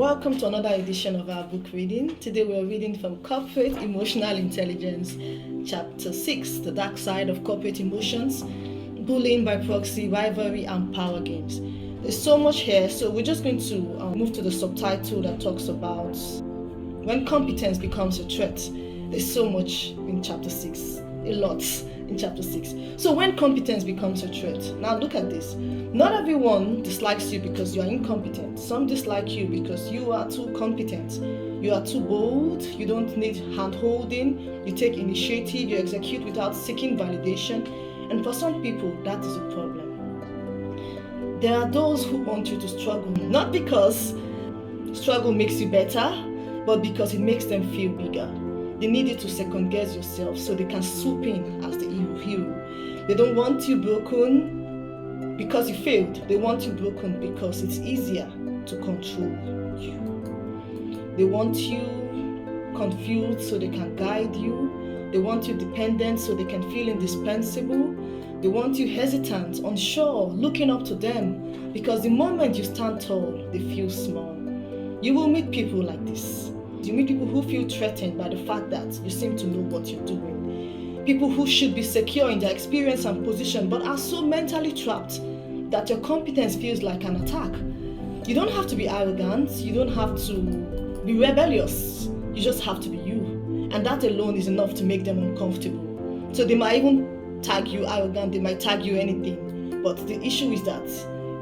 Welcome to another edition of our book reading. Today we are reading from Corporate Emotional Intelligence, Chapter 6, The Dark Side of Corporate Emotions, Bullying by Proxy, Rivalry and Power Games. There's so much here, so we're just going to move to the subtitle that talks about when competence becomes a threat. There's so much in Chapter 6, a lot in Chapter 6. So when competence becomes a threat, now look at this. Not everyone dislikes you because you are incompetent. Some dislike you because you are too competent. You are too bold, you don't need hand-holding, you take initiative, you execute without seeking validation, and for some people, that is a problem. There are those who want you to struggle, not because struggle makes you better, but because it makes them feel bigger. They need you to second-guess yourself so they can swoop in as the hero. They don't want you broken because you failed. They want you broken because it's easier to control you. They want you confused so they can guide you. They want you dependent so they can feel indispensable. They want you hesitant, unsure, looking up to them because the moment you stand tall, they feel small. You will meet people like this. You meet people who feel threatened by the fact that you seem to know what you're doing. People who should be secure in their experience and position but are so mentally trapped that your competence feels like an attack. You don't have to be arrogant, you don't have to be rebellious, you just have to be you. And that alone is enough to make them uncomfortable. So they might even tag you arrogant, they might tag you anything, but the issue is that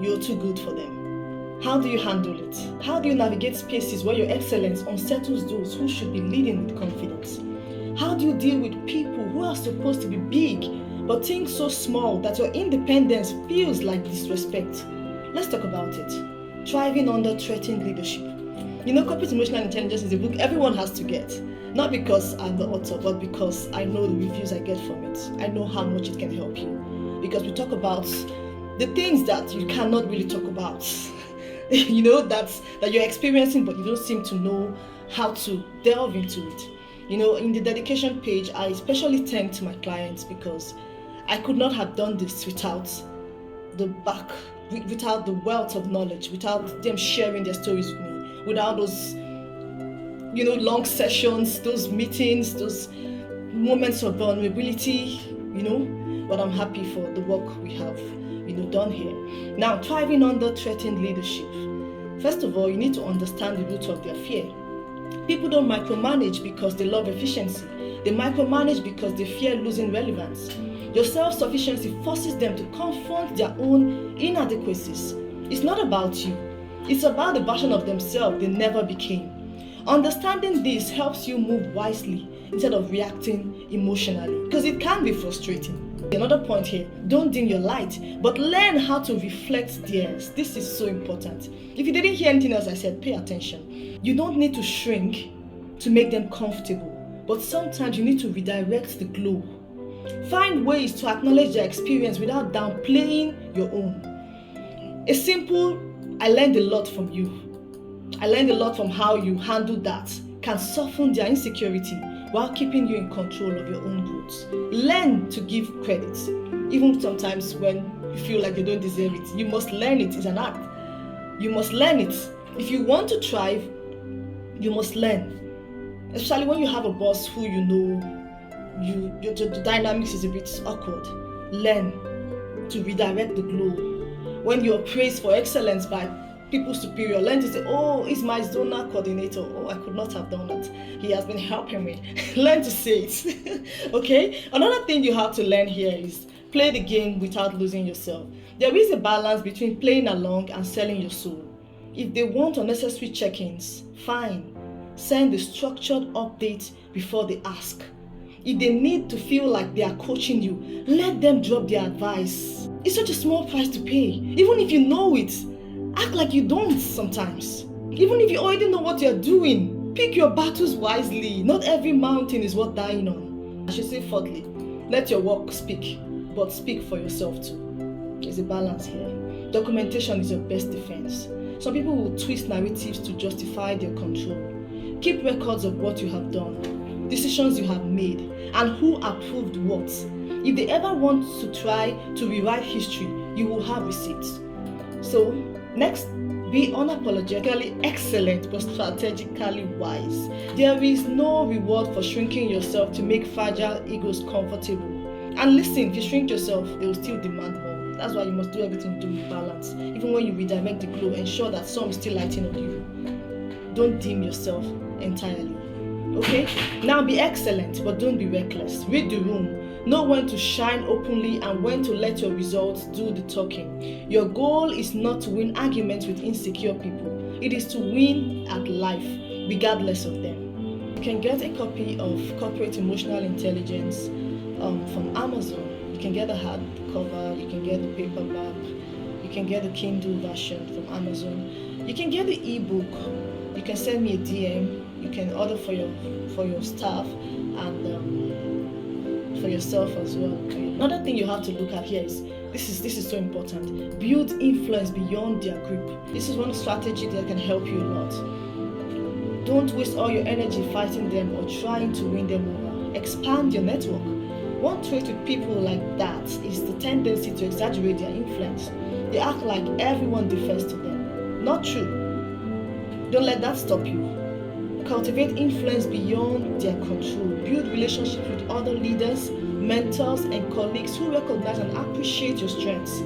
you're too good for them. How do you handle it? How do you navigate spaces where your excellence unsettles those who should be leading with confidence? How do you deal with people who are supposed to be big but think so small that your independence feels like disrespect? Let's talk about it. Thriving under threatened leadership. You know, Corporate Emotional Intelligence is a book everyone has to get. Not because I'm the author, but because I know the reviews I get from it. I know how much it can help you. Because we talk about the things that you cannot really talk about. You know, that you're experiencing, but you don't seem to know how to delve into it. You know, in the dedication page, I especially thanked my clients because I could not have done this without without the wealth of knowledge, without them sharing their stories with me, without those, you know, long sessions, those meetings, those moments of vulnerability, you know. But I'm happy for the work we have, you know, done here. Now, thriving under threatened leadership. First of all, you need to understand the root of their fear. People don't micromanage because they love efficiency. They micromanage because they fear losing relevance. Your self-sufficiency forces them to confront their own inadequacies. It's not about you. It's about the version of themselves they never became. Understanding this helps you move wisely instead of reacting emotionally, because it can be frustrating. Another point here, don't dim your light, but learn how to reflect theirs. This is so important. If you didn't hear anything else I said, pay attention. You don't need to shrink to make them comfortable, but sometimes you need to redirect the glow. Find ways to acknowledge their experience without downplaying your own. A simple, I learned a lot from you. I learned a lot from how you handled that can soften their insecurity while keeping you in control of your own growth. Learn to give credit, even sometimes when you feel like they don't deserve it. You must learn it. It's an act. You must learn it. If you want to thrive, you must learn. Especially when you have a boss who you know, the dynamics is a bit awkward. Learn to redirect the glow. When you're praised for excellence by people superior, learn to say, oh, he's my zonal coordinator. Oh, I could not have done that. He has been helping me. Learn to say it. Okay? Another thing you have to learn here is play the game without losing yourself. There is a balance between playing along and selling your soul. If they want unnecessary check-ins, fine. Send a structured update before they ask. If they need to feel like they are coaching you, let them drop their advice. It's such a small price to pay. Even if you know it, act like you don't sometimes. Even if you already know what you're doing, pick your battles wisely. Not every mountain is worth dying on. I should say fourthly, let your work speak, but speak for yourself too. There's a balance here. Documentation is your best defense. Some people will twist narratives to justify their control. Keep records of what you have done, decisions you have made, and who approved what. If they ever want to try to rewrite history, you will have receipts. So, next, Be unapologetically excellent but strategically wise. There is no reward for shrinking yourself to make fragile egos comfortable. And listen, if you shrink yourself, they will still demand more. That's why you must do everything you do with balance. Even when you redirect the glow, ensure that some is still lighting on you. Don't dim yourself entirely. Okay? Now be excellent, but don't be reckless. Read the room. Know when to shine openly and when to let your results do the talking. Your goal is not to win arguments with insecure people. It is to win at life, regardless of them. You can get a copy of Corporate Emotional Intelligence from Amazon. You can get the hardcover, you can get the paperback, you can get the Kindle version from Amazon. You can get the ebook. You can send me a DM. You can order for your staff and for yourself as well. Another thing you have to look at here is this is so important. Build influence beyond their group. This is one strategy that can help you a lot. Don't waste all your energy fighting them or trying to win them over. Expand your network. One trait with people like that is the tendency to exaggerate their influence. They act like everyone defers to them. Not true. Don't let that stop you. Cultivate influence beyond their control. Build relationships with other leaders, mentors, and colleagues who recognize and appreciate your strengths.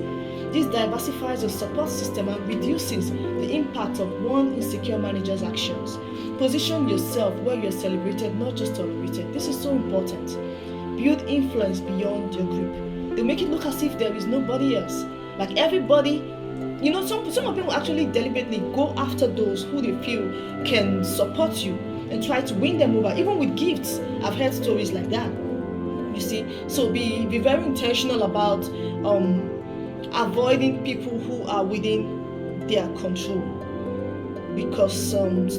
This diversifies your support system and reduces the impact of one insecure manager's actions. Position yourself where you're celebrated, not just tolerated. This is so important. Build influence beyond your group. They make it look as if there is nobody else. Like everybody. Some of them will actually deliberately go after those who they feel can support you and try to win them over, even with gifts. I've heard stories like that. You see, so be very intentional about avoiding people who are within their control, because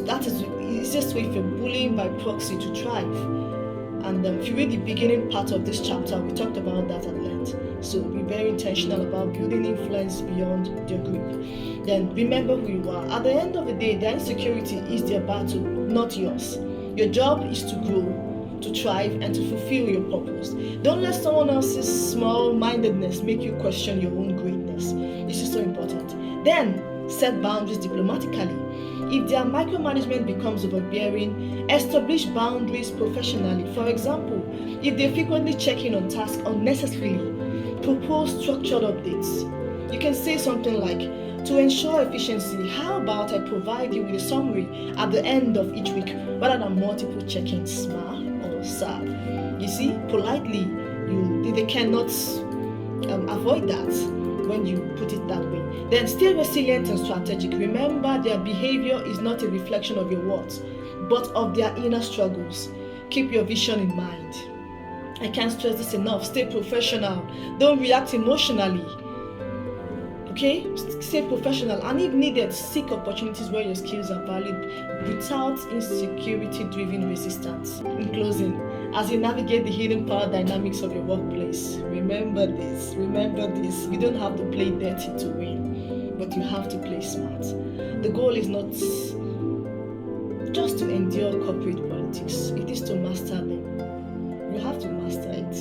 that is the easiest way for bullying by proxy to thrive. And if you read the beginning part of this chapter, we talked about that at length. So be very intentional about building influence beyond your group. Then remember who you are. At the end of the day, their insecurity is their battle, not yours. Your job is to grow, to thrive, and to fulfill your purpose. Don't let someone else's small-mindedness make you question your own greatness. This is so important. Then set boundaries diplomatically. If their micromanagement becomes overbearing, establish boundaries professionally. For example, if they frequently check in on tasks unnecessarily, propose structured updates. You can say something like, to ensure efficiency, how about I provide you with a summary at the end of each week rather than multiple check-ins, ma or sir. You see, politely, they cannot avoid that when you put it that way. Then stay resilient and strategic. Remember, their behavior is not a reflection of your words, but of their inner struggles. Keep your vision in mind. I can't stress this enough. Stay professional. Don't react emotionally. Okay? Stay professional. And if needed, seek opportunities where your skills are valued without insecurity-driven resistance. In closing, as you navigate the hidden power dynamics of your workplace, remember this. You don't have to play dirty to win, but you have to play smart. The goal is not just to endure corporate politics. It is to master them. You have to master it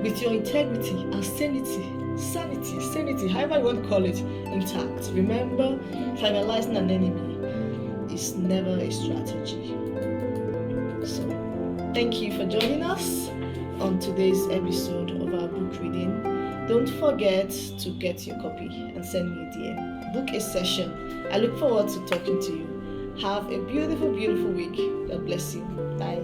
with your integrity and sanity, however you want to call it, intact. Remember, trivializing an enemy is never a strategy. So, thank you for joining us on today's episode of our book reading. Don't forget to get your copy and send me a DM. Book a session. I look forward to talking to you. Have a beautiful, beautiful week. God bless you. Bye.